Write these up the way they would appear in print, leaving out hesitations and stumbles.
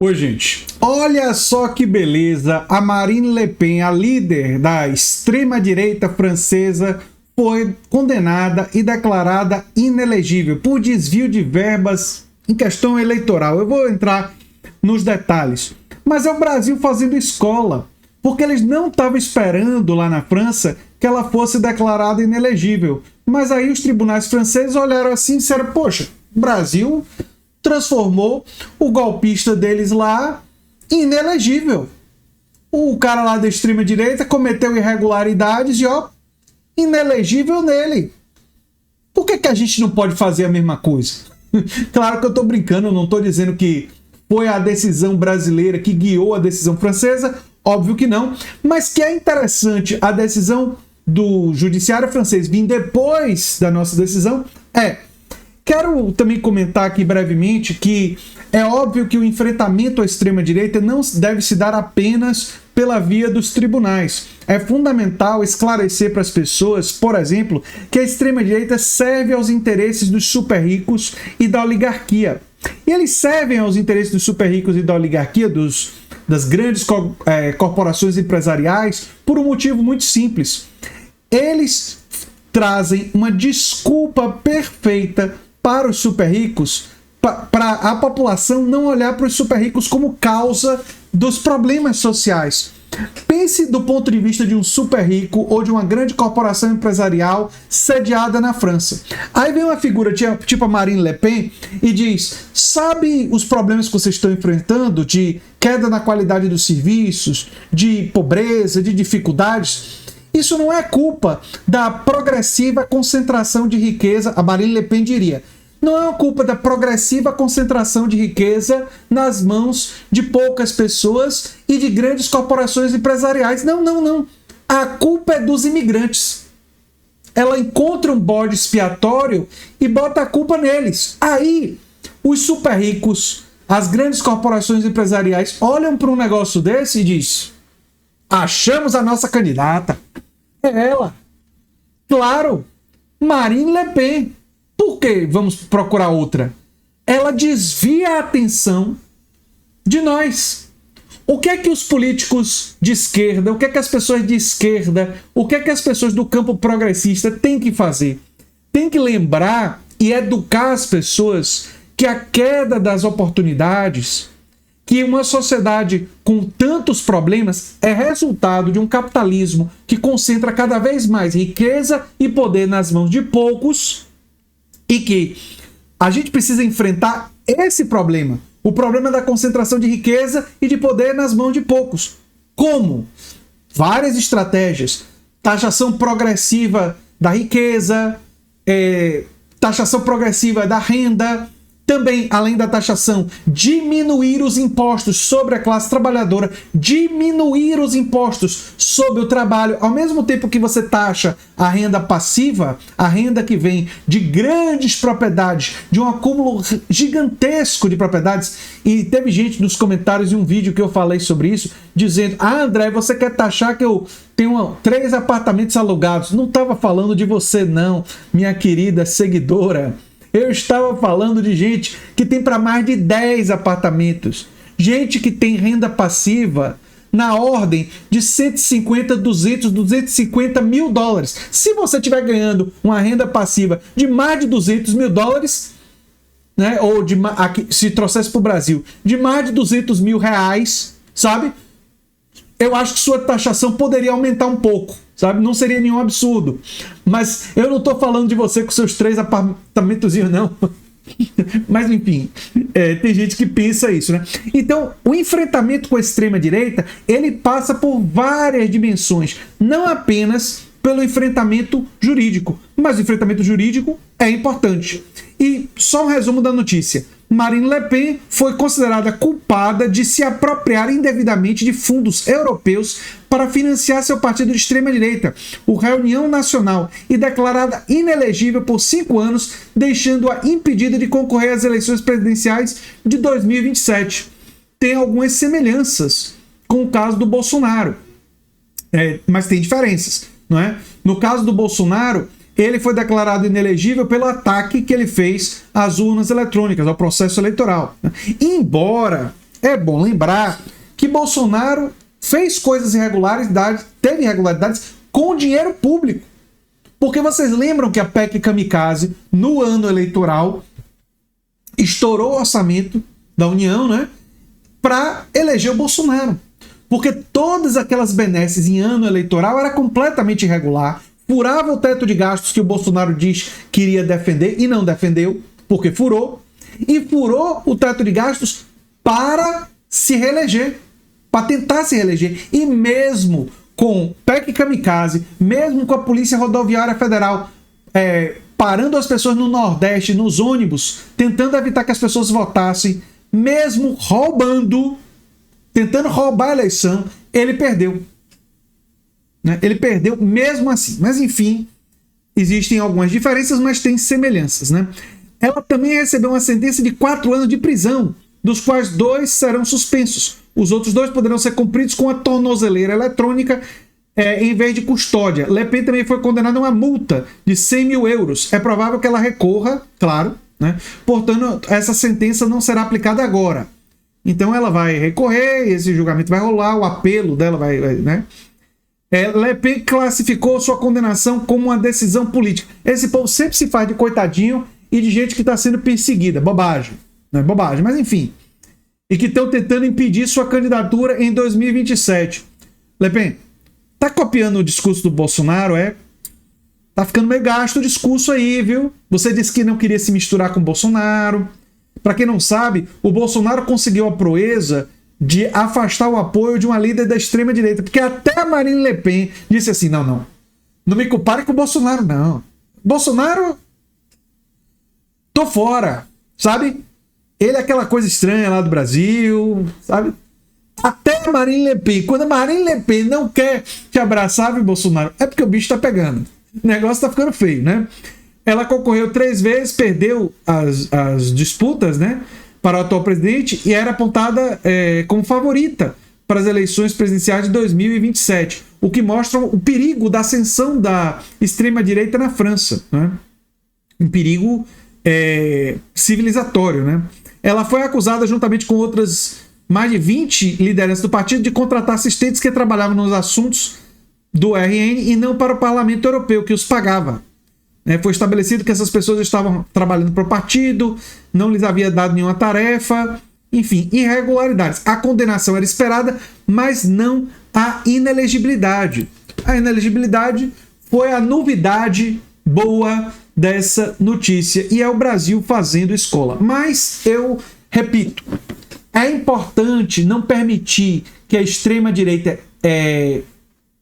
Oi, gente. Olha só que beleza. A Marine Le Pen, a líder da extrema-direita francesa, foi condenada e declarada inelegível por desvio de verbas em questão eleitoral. Eu vou entrar nos detalhes. Mas é o Brasil fazendo escola, porque eles não estavam esperando lá na França que ela fosse declarada inelegível. Mas aí os tribunais franceses olharam assim e disseram: poxa, o Brasil transformou o golpista deles lá em inelegível. O cara lá da extrema-direita cometeu irregularidades e, ó, inelegível nele. Por que a gente não pode fazer a mesma coisa? Claro que eu tô brincando, eu não tô dizendo que foi a decisão brasileira que guiou a decisão francesa, óbvio que não, mas que é interessante a decisão do judiciário francês vir depois da nossa decisão. Quero também comentar aqui brevemente que é óbvio que o enfrentamento à extrema-direita não deve se dar apenas pela via dos tribunais. É fundamental esclarecer para as pessoas, por exemplo, que a extrema-direita serve aos interesses dos super-ricos e da oligarquia. E eles servem aos interesses dos super-ricos e da oligarquia, das grandes corporações empresariais, por um motivo muito simples. Eles trazem uma desculpa perfeita para os super ricos, para a população não olhar para os super ricos como causa dos problemas sociais. Pense do ponto de vista de um super rico ou de uma grande corporação empresarial sediada na França. Aí vem uma figura tipo a Marine Le Pen e diz: sabe os problemas que vocês estão enfrentando de queda na qualidade dos serviços, de pobreza, de dificuldades? Isso não é culpa da progressiva concentração de riqueza, a Marine Le Pen diria. Não é culpa da progressiva concentração de riqueza nas mãos de poucas pessoas e de grandes corporações empresariais. Não. A culpa é dos imigrantes. Ela encontra um bode expiatório e bota a culpa neles. Aí, os super ricos, as grandes corporações empresariais olham para um negócio desse e dizem: achamos a nossa candidata. É ela. Claro, Marine Le Pen. Por que vamos procurar outra? Ela desvia a atenção de nós. O que é que os políticos de esquerda, o que é que as pessoas de esquerda, o que é que as pessoas do campo progressista têm que fazer? Tem que lembrar e educar as pessoas que a queda das oportunidades, que uma sociedade com tantos problemas é resultado de um capitalismo que concentra cada vez mais riqueza e poder nas mãos de poucos e que a gente precisa enfrentar esse problema, o problema da concentração de riqueza e de poder nas mãos de poucos. Como? Várias estratégias. Taxação progressiva da riqueza, taxação progressiva da renda. Também, além da taxação, diminuir os impostos sobre a classe trabalhadora, diminuir os impostos sobre o trabalho, ao mesmo tempo que você taxa a renda passiva, a renda que vem de grandes propriedades, de um acúmulo gigantesco de propriedades. E teve gente nos comentários de um vídeo que eu falei sobre isso, dizendo: André, você quer taxar que eu tenho 3 apartamentos alugados? Não estava falando de você não, minha querida seguidora. Eu estava falando de gente que tem para mais de 10 apartamentos. Gente que tem renda passiva na ordem de 150, 200, 250 mil dólares. Se você estiver ganhando uma renda passiva de mais de 200 mil dólares, né, ou se trouxesse para o Brasil, de mais de 200 mil reais, sabe? Eu acho que sua taxação poderia aumentar um pouco, sabe? Não seria nenhum absurdo. Mas eu não estou falando de você com seus 3 apartamentozinhos, não. Mas, enfim, tem gente que pensa isso, né? Então, o enfrentamento com a extrema-direita, ele passa por várias dimensões. Não apenas pelo enfrentamento jurídico. Mas o enfrentamento jurídico é importante. E só um resumo da notícia. Marine Le Pen foi considerada culpada de se apropriar indevidamente de fundos europeus para financiar seu partido de extrema-direita, o Reunião Nacional, e declarada inelegível por 5 anos, deixando-a impedida de concorrer às eleições presidenciais de 2027. Tem algumas semelhanças com o caso do Bolsonaro, mas tem diferenças, não é? No caso do Bolsonaro, ele foi declarado inelegível pelo ataque que ele fez às urnas eletrônicas, ao processo eleitoral. Embora é bom lembrar que Bolsonaro fez coisas irregularidades, teve irregularidades com dinheiro público. Porque vocês lembram que a PEC Kamikaze, no ano eleitoral, estourou o orçamento da União, né, para eleger o Bolsonaro. Porque todas aquelas benesses em ano eleitoral era completamente irregular, furava o teto de gastos que o Bolsonaro diz que iria defender e não defendeu, porque furou, e furou o teto de gastos para se reeleger, para tentar se reeleger. E mesmo com PEC Kamikaze, mesmo com a Polícia Rodoviária Federal parando as pessoas no Nordeste, nos ônibus, tentando evitar que as pessoas votassem, mesmo roubando, tentando roubar a eleição, ele perdeu. Né? Ele perdeu mesmo assim. Mas enfim, existem algumas diferenças, mas tem semelhanças. Né? Ela também recebeu uma sentença de 4 anos de prisão, dos quais 2 serão suspensos. Os outros 2 poderão ser cumpridos com a tornozeleira eletrônica em vez de custódia. Le Pen também foi condenada a uma multa de 100 mil euros. É provável que ela recorra, claro, né? Portanto, essa sentença não será aplicada agora. Então ela vai recorrer, esse julgamento vai rolar, o apelo dela vai né? Le Pen classificou sua condenação como uma decisão política. Esse povo sempre se faz de coitadinho e de gente que está sendo perseguida. Bobagem. Né? Bobagem, mas enfim. E que estão tentando impedir sua candidatura em 2027. Le Pen, tá copiando o discurso do Bolsonaro, Tá ficando meio gasto o discurso aí, viu? Você disse que não queria se misturar com o Bolsonaro. Para quem não sabe, o Bolsonaro conseguiu a proeza de afastar o apoio de uma líder da extrema-direita, porque até a Marine Le Pen disse assim, não me compare com o Bolsonaro, não. Bolsonaro, tô fora, sabe? Ele é aquela coisa estranha lá do Brasil, sabe? Até a Marine Le Pen, quando a Marine Le Pen não quer te abraçar, viu, Bolsonaro, é porque o bicho tá pegando. O negócio tá ficando feio, né? Ela concorreu 3 vezes, perdeu as disputas, né, para o atual presidente e era apontada como favorita para as eleições presidenciais de 2027, o que mostra o perigo da ascensão da extrema-direita na França, né? Um perigo civilizatório, né? Ela foi acusada, juntamente com outras mais de 20 lideranças do partido, de contratar assistentes que trabalhavam nos assuntos do RN e não para o Parlamento Europeu, que os pagava. Foi estabelecido que essas pessoas estavam trabalhando para o partido, não lhes havia dado nenhuma tarefa, enfim, irregularidades. A condenação era esperada, mas não a inelegibilidade. A inelegibilidade foi a novidade boa dessa notícia, e é o Brasil fazendo escola. Mas eu repito, é importante não permitir que a extrema-direita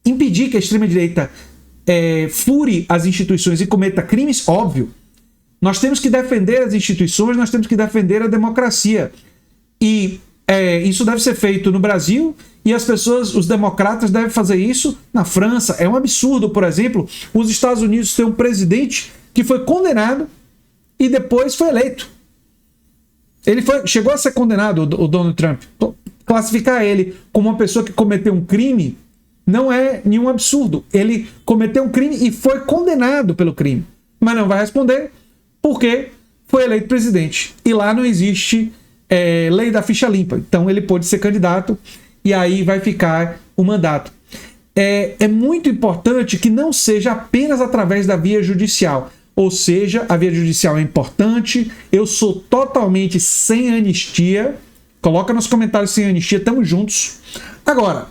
impedir que a extrema-direita fure as instituições e cometa crimes, óbvio. Nós temos que defender as instituições, nós temos que defender a democracia. E isso deve ser feito no Brasil, e as pessoas, os democratas, devem fazer isso na França. É um absurdo, por exemplo, os Estados Unidos ter um presidente que foi condenado e depois foi eleito. Ele chegou a ser condenado, o Donald Trump. Classificar ele como uma pessoa que cometeu um crime não é nenhum absurdo. Ele cometeu um crime e foi condenado pelo crime. Mas não vai responder porque foi eleito presidente. E lá não existe lei da ficha limpa. Então ele pode ser candidato e aí vai ficar o mandato. É muito importante que não seja apenas através da via judicial. Ou seja, a via judicial é importante. Eu sou totalmente sem anistia. Coloca nos comentários sem anistia, tamo juntos. Agora,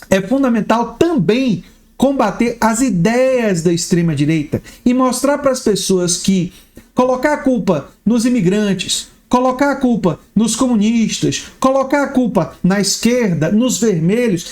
é fundamental também combater as ideias da extrema-direita e mostrar para as pessoas que colocar a culpa nos imigrantes, colocar a culpa nos comunistas, colocar a culpa na esquerda, nos vermelhos,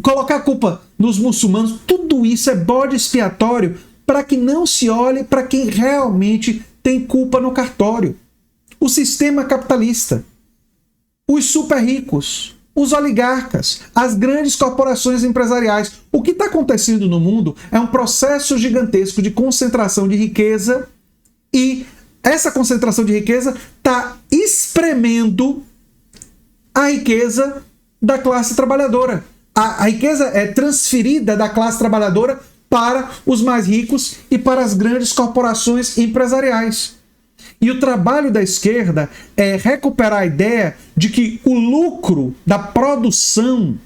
colocar a culpa nos muçulmanos, tudo isso é bode expiatório para que não se olhe para quem realmente tem culpa no cartório. O sistema capitalista, os super ricos, os oligarcas, as grandes corporações empresariais. O que está acontecendo no mundo é um processo gigantesco de concentração de riqueza, e essa concentração de riqueza está espremendo a riqueza da classe trabalhadora. A riqueza é transferida da classe trabalhadora para os mais ricos e para as grandes corporações empresariais. E o trabalho da esquerda é recuperar a ideia de que o lucro da produção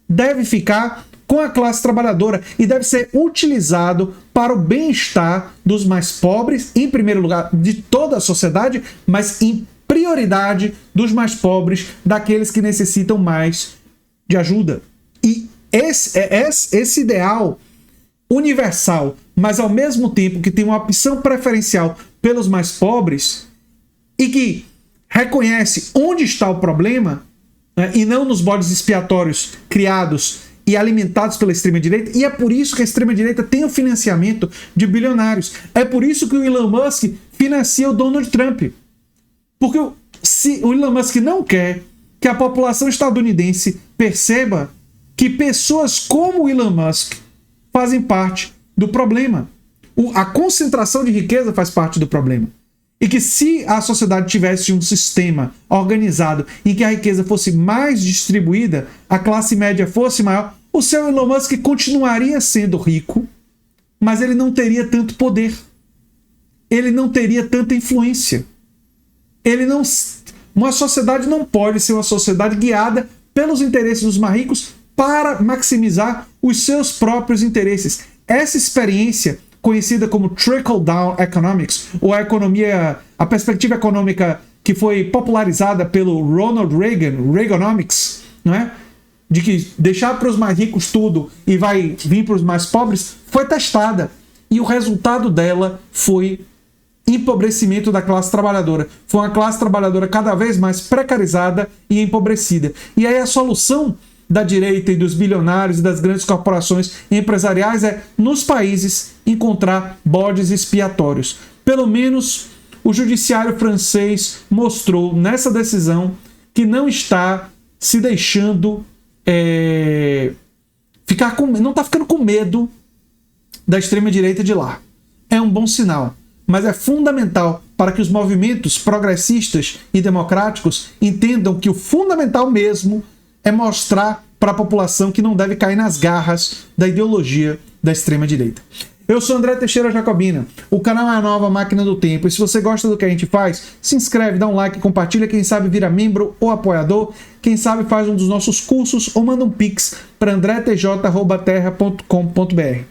deve ficar com a classe trabalhadora e deve ser utilizado para o bem-estar dos mais pobres, em primeiro lugar, de toda a sociedade, mas em prioridade dos mais pobres, daqueles que necessitam mais de ajuda. E esse ideal universal, mas ao mesmo tempo que tem uma opção preferencial pelos mais pobres e que reconhece onde está o problema, né, e não nos bodes expiatórios criados e alimentados pela extrema-direita, e é por isso que a extrema-direita tem o financiamento de bilionários. É por isso que o Elon Musk financia o Donald Trump. Porque se o Elon Musk não quer que a população estadunidense perceba que pessoas como o Elon Musk fazem parte do problema. A concentração de riqueza faz parte do problema. E que se a sociedade tivesse um sistema organizado em que a riqueza fosse mais distribuída, a classe média fosse maior, o seu Elon Musk continuaria sendo rico, mas ele não teria tanto poder. Ele não teria tanta influência. Uma sociedade não pode ser uma sociedade guiada pelos interesses dos mais ricos para maximizar os seus próprios interesses. Essa experiência, conhecida como Trickle-Down Economics, ou a perspectiva econômica que foi popularizada pelo Ronald Reagan, Reaganomics, não é? De que deixar para os mais ricos tudo e vai vir para os mais pobres, foi testada. E o resultado dela foi empobrecimento da classe trabalhadora. Foi uma classe trabalhadora cada vez mais precarizada e empobrecida. E aí a solução da direita e dos bilionários e das grandes corporações empresariais é, nos países, encontrar bodes expiatórios. Pelo menos o judiciário francês mostrou nessa decisão que não está se deixando não está ficando com medo da extrema-direita de lá. É um bom sinal, mas é fundamental para que os movimentos progressistas e democráticos entendam que o fundamental mesmo é mostrar para a população que não deve cair nas garras da ideologia da extrema-direita. Eu sou André Teixeira Jacobina, o canal é a Nova Máquina do Tempo, e se você gosta do que a gente faz, se inscreve, dá um like, compartilha, quem sabe vira membro ou apoiador, quem sabe faz um dos nossos cursos ou manda um pix para andretj@terra.com.br.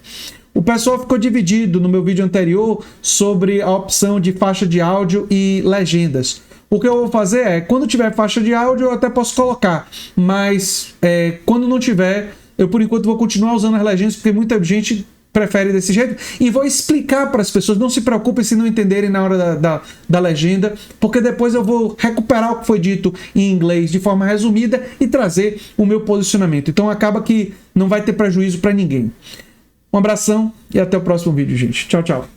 O pessoal ficou dividido no meu vídeo anterior sobre a opção de faixa de áudio e legendas. O que eu vou fazer é, quando tiver faixa de áudio eu até posso colocar, mas quando não tiver, eu por enquanto vou continuar usando as legendas, porque muita gente prefere desse jeito, e vou explicar para as pessoas. Não se preocupem se não entenderem na hora da legenda, porque depois eu vou recuperar o que foi dito em inglês de forma resumida e trazer o meu posicionamento. Então acaba que não vai ter prejuízo para ninguém. Um abração e até o próximo vídeo, gente. Tchau, tchau.